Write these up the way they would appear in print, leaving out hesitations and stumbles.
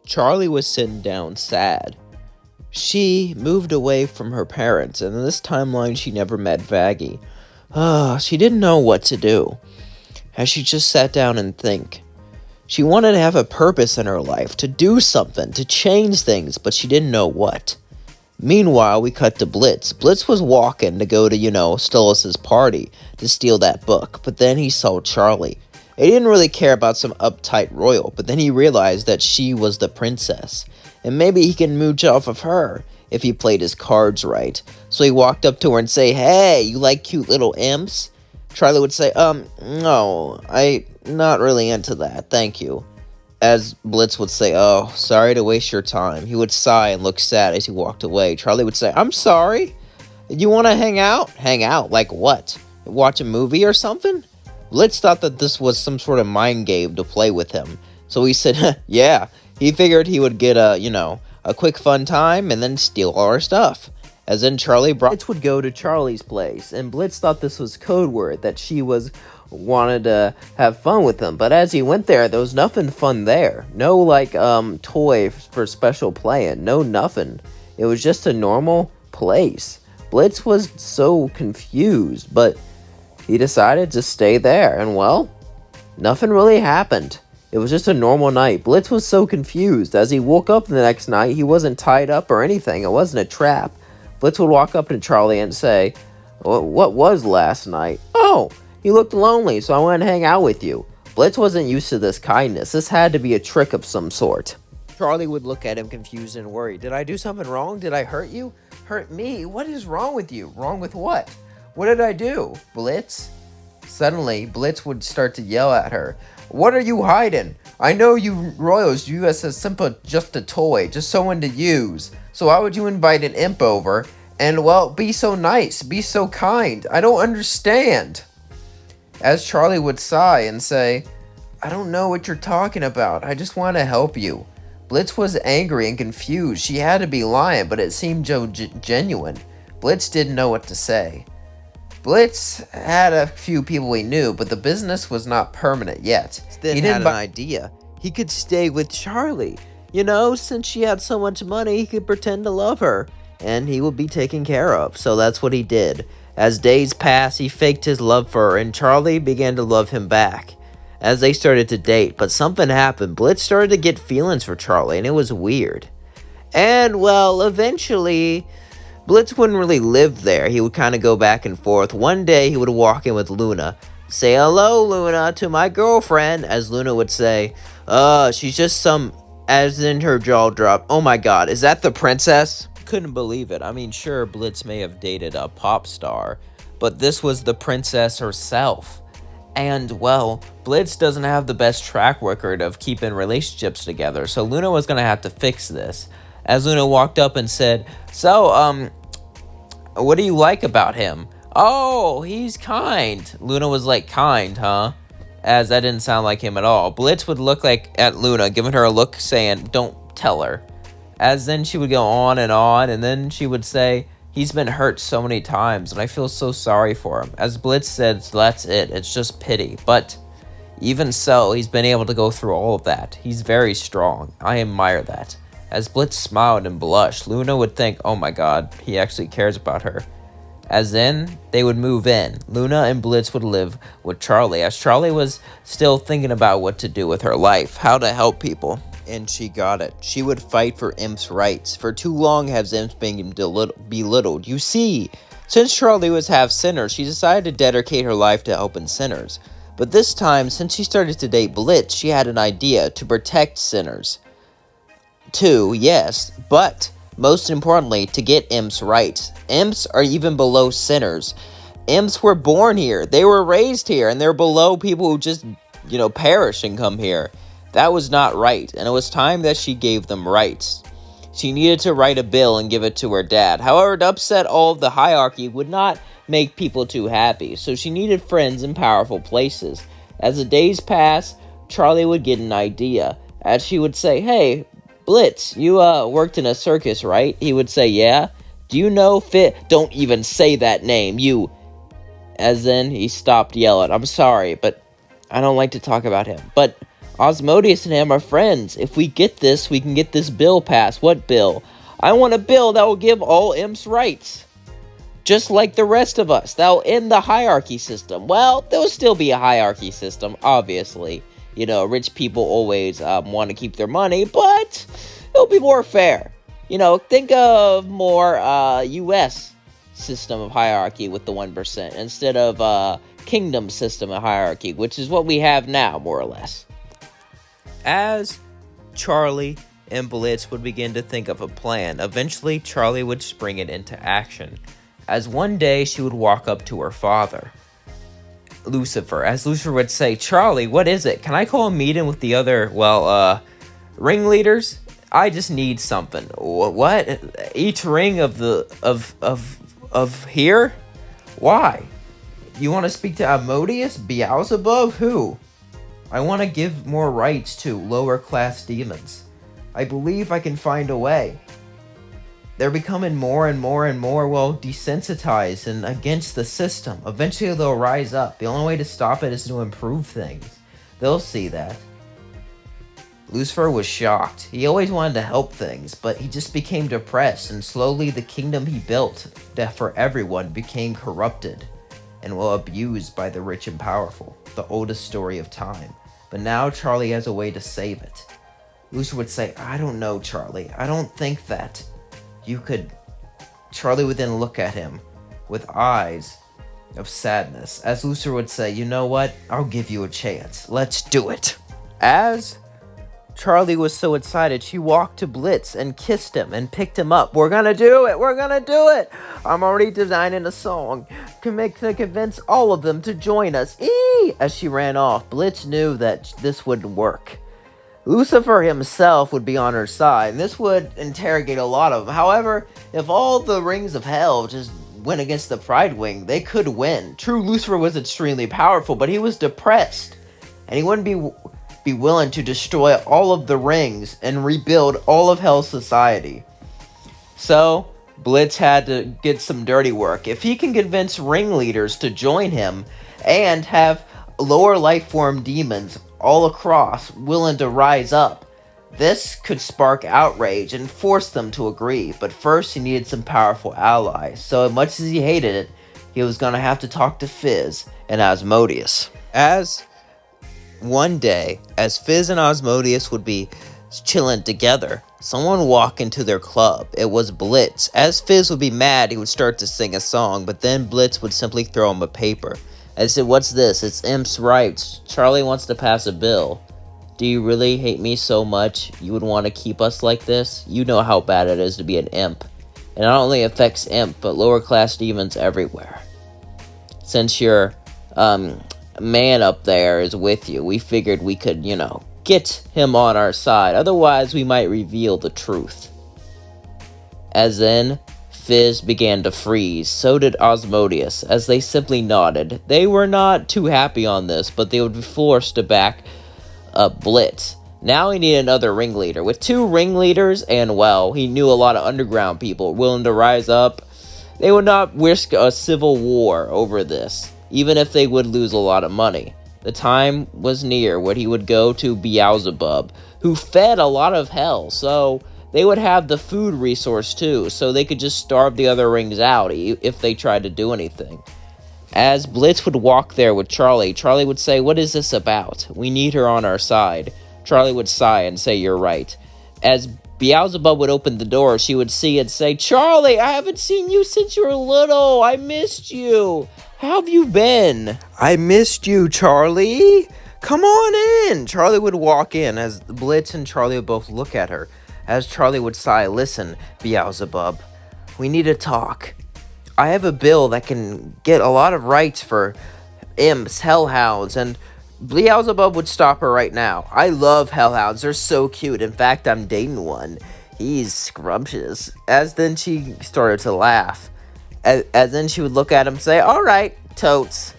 Charlie was sitting down sad. She moved away from her parents, and in this timeline she never met Vaggie. She didn't know what to do, as she just sat down and think. She wanted to have a purpose in her life, to do something, to change things, but she didn't know what. Meanwhile, we cut to Blitz. Blitz was walking to go to, Stolas's party to steal that book, but then he saw Charlie. He didn't really care about some uptight royal, but then he realized that she was the princess, and maybe he can mooch off of her if he played his cards right. So he walked up to her and say, "Hey, you like cute little imps?" Charlie would say, no, I not really into that, thank you. As Blitz would say, "Oh, sorry to waste your time." He would sigh and look sad as he walked away. Charlie would say, "I'm sorry. You want to hang out?" "Hang out? Like what? Watch a movie or something?" Blitz thought that this was some sort of mind game to play with him. So he said, yeah. He figured he would get a quick fun time and then steal all our stuff. As in Blitz would go to Charlie's place, and Blitz thought this was code word that she wanted to have fun with him. But as he went there was nothing fun there. No toy for special playing. No nothing. It was just a normal place. Blitz was so confused, but he decided to stay there, and nothing really happened. It was just a normal night. Blitz was so confused. As he woke up the next night, he wasn't tied up or anything. It wasn't a trap. Blitz would walk up to Charlie and say, "What was last night?" "Oh, you looked lonely, so I went to hang out with you." Blitz wasn't used to this kindness. This had to be a trick of some sort. Charlie would look at him confused and worried. "Did I do something wrong? Did I hurt you?" "Hurt me? What is wrong with you?" "Wrong with what? What did I do, Blitz?" Suddenly, Blitz would start to yell at her. "What are you hiding? I know you royals view us as just a toy, just someone to use. So why would you invite an imp over and, be so nice, be so kind? I don't understand." As Charlie would sigh and say, "I don't know what you're talking about. I just want to help you." Blitz was angry and confused. She had to be lying, but it seemed genuine. Blitz didn't know what to say. Blitz had a few people he knew, but the business was not permanent yet. He had an idea. He could stay with Charlie. Since she had so much money, he could pretend to love her, and he would be taken care of. So that's what he did. As days passed, he faked his love for her, and Charlie began to love him back as they started to date. But something happened. Blitz started to get feelings for Charlie, and it was weird. And, eventually, Blitz wouldn't really live there. He would kind of go back and forth. One day, he would walk in with Luna. "Say hello, Luna, to my girlfriend," as Luna would say, she's just some," as in her jaw dropped. "Oh my god, is that the princess?" Couldn't believe it. I mean, sure, Blitz may have dated a pop star, but this was the princess herself. And, Blitz doesn't have the best track record of keeping relationships together, so Luna was going to have to fix this. As Luna walked up and said, "So, what do you like about him?" "Oh, he's kind." Luna was like, "Kind, huh?" As that didn't sound like him at all. Blitz would look at Luna, giving her a look saying, "Don't tell her." As then she would go on, and then she would say, "He's been hurt so many times, and I feel so sorry for him." As Blitz said, "That's it. It's just pity." But even so, he's been able to go through all of that. He's very strong. I admire that. As Blitz smiled and blushed, Luna would think, "Oh my god, he actually cares about her." As then, they would move in. Luna and Blitz would live with Charlie, as Charlie was still thinking about what to do with her life, how to help people. And she got it. She would fight for imps' rights. For too long has imps been belittled. You see, since Charlie was half sinner, she decided to dedicate her life to helping sinners. But this time, since she started to date Blitz, she had an idea to protect sinners. Too, yes, but most importantly, to get imps right. Imps are even below sinners. Imps were born here, they were raised here, and they're below people who just, perish and come here. That was not right, and it was time that she gave them rights. She needed to write a bill and give it to her dad. However, to upset all of the hierarchy would not make people too happy, so she needed friends in powerful places. As the days passed, Charlie would get an idea, as she would say, "Hey, Blitz, you worked in a circus, right?" He would say, "Yeah." "Do you know Fit?" "Don't even say that name, you." As then he stopped yelling. "I'm sorry, but I don't like to talk about him. But Osmodeus and him are friends. If we get this, we can get this bill passed. What bill? I want a bill that will give all imps rights. Just like the rest of us. That'll end the hierarchy system. Well, there'll still be a hierarchy system, obviously. You know, rich people always want to keep their money, but it'll be more fair. You know, think of more U.S. system of hierarchy with the 1% instead of kingdom system of hierarchy, which is what we have now, more or less. As Charlie and Blitz would begin to think of a plan, eventually Charlie would spring it into action. As one day she would walk up to her father, Lucifer. As Lucifer would say, "Charlie, what is it? Can I call a meeting with the other, ringleaders? I just need something." "What? Each ring of here? Why? You want to speak to Asmodeus? Beelzebub? Who? I want to give more rights to lower class demons. I believe I can find a way. They're becoming more and more desensitized and against the system. Eventually they'll rise up. The only way to stop it is to improve things. They'll see that." Lucifer was shocked. He always wanted to help things, but he just became depressed, and slowly the kingdom he built for everyone became corrupted and abused by the rich and powerful. The oldest story of time. But now Charlie has a way to save it. Lucifer would say, "I don't know, Charlie. I don't think that you could." Charlie would then look at him with eyes of sadness. As Lucifer would say, "You know what? I'll give you a chance. Let's do it." As Charlie was so excited, she walked to Blitz and kissed him and picked him up. "We're gonna do it! We're gonna do it! I'm already designing a song to convince all of them to join us." Eee! As she ran off, Blitz knew that this wouldn't work. Lucifer himself would be on her side, and this would interrogate a lot of them. However, if all the rings of hell just went against the Pride Wing, they could win. True, Lucifer was extremely powerful, but he was depressed, and he wouldn't be willing to destroy all of the rings and rebuild all of Hell's society. So, Blitz had to get some dirty work. If he can convince ringleaders to join him and have lower life form demons all across willing to rise up, this could spark outrage and force them to agree. But first, he needed some powerful allies. So, as much as he hated it, he was going to have to talk to Fizz and Asmodeus. One day, as Fizz and Asmodeus would be chilling together, someone would walk into their club. It was Blitz. As Fizz would be mad, he would start to sing a song, but then Blitz would simply throw him a paper. I said, "What's this? It's Imp's rights. Charlie wants to pass a bill. Do you really hate me so much you would want to keep us like this? You know how bad it is to be an imp. It not only affects imp, but lower class demons everywhere. Since your man up there is with you, we figured we could, get him on our side. Otherwise, we might reveal the truth." As then, Fizz began to freeze. So did Asmodeus, as they simply nodded. They were not too happy on this, but they would be forced to back up Blitz. Now he needed another ringleader. With two ringleaders, and he knew a lot of underground people willing to rise up, they would not risk a civil war over this, even if they would lose a lot of money. The time was near when he would go to Beelzebub, who fed a lot of hell, so they would have the food resource too, so they could just starve the other rings out if they tried to do anything. As Blitz would walk there with Charlie, Charlie would say, "What is this about? We need her on our side." Charlie would sigh and say, "You're right." As Beelzebub would open the door, she would see and say, "Charlie, I haven't seen you since you were little. I missed you. How have you been?" "I missed you, Charlie. Come on in." Charlie would walk in as Blitz and Charlie would both look at her. As Charlie would sigh, "Listen, Beelzebub, we need to talk. I have a bill that can get a lot of rights for imps, hellhounds," and Beelzebub would stop her right now. "I love hellhounds. They're so cute. In fact, I'm dating one. He's scrumptious." As then she started to laugh. As then she would look at him and say, "All right, totes.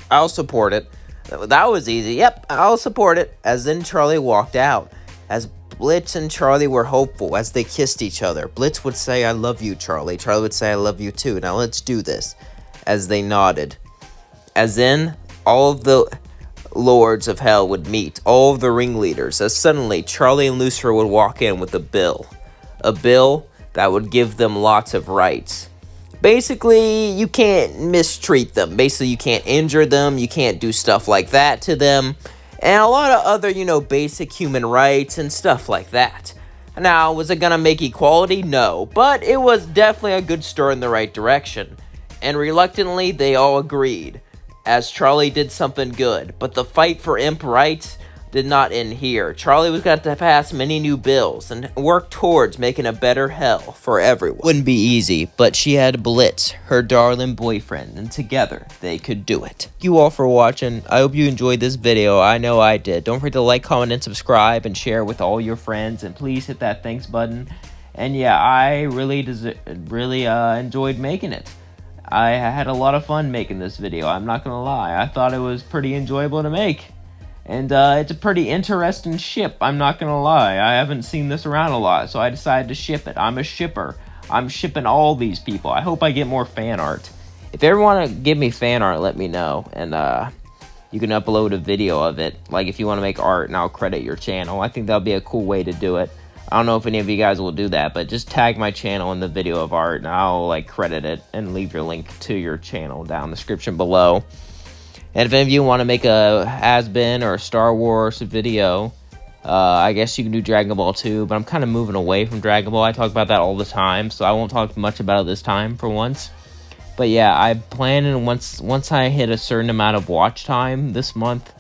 I'll support it." That was easy. "Yep, I'll support it." As then Charlie walked out. As Blitz and Charlie were hopeful as they kissed each other. Blitz would say, "I love you, Charlie." Charlie would say, "I love you too. Now let's do this." As they nodded. As then all of the lords of hell would meet, all of the ringleaders, as suddenly Charlie and Lucifer would walk in with a bill. A bill that would give them lots of rights. Basically, you can't mistreat them. Basically, you can't injure them. You can't do stuff like that to them. And a lot of other, basic human rights and stuff like that. Now, was it gonna make equality? No. But it was definitely a good start in the right direction. And reluctantly, they all agreed, as Charlie did something good. But the fight for imp rights did not end here. Charlie was going to pass many new bills and work towards making a better hell for everyone. Wouldn't be easy, but she had Blitz, her darling boyfriend, and together they could do it. Thank you all for watching. I hope you enjoyed this video. I know I did. Don't forget to like, comment, and subscribe, and share with all your friends. And please hit that thanks button. And yeah, I really enjoyed making it. I had a lot of fun making this video. I'm not gonna lie. I thought it was pretty enjoyable to make. And it's a pretty interesting ship, I'm not gonna lie. I haven't seen this around a lot, so I decided to ship it. I'm a shipper. I'm shipping all these people. I hope I get more fan art. If you ever want to give me fan art, let me know. And you can upload a video of it. Like if you want to make art and I'll credit your channel. I think that'll be a cool way to do it. I don't know if any of you guys will do that, but just tag my channel in the video of art and I'll credit it and leave your link to your channel down in the description below. And if any of you want to make a Has-Been or a Star Wars video, I guess you can do Dragon Ball too, but I'm kind of moving away from Dragon Ball. I talk about that all the time, so I won't talk much about it this time for once. But yeah, I plan, and once I hit a certain amount of watch time this month,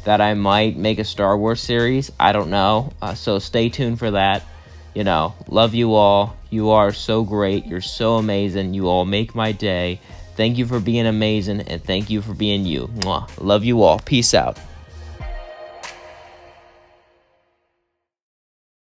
that I might make a Star Wars series. I don't know, so stay tuned for that. Love you all. You are so great. You're so amazing. You all make my day. Thank you for being amazing, and thank you for being you. Mwah. Love you all. Peace out.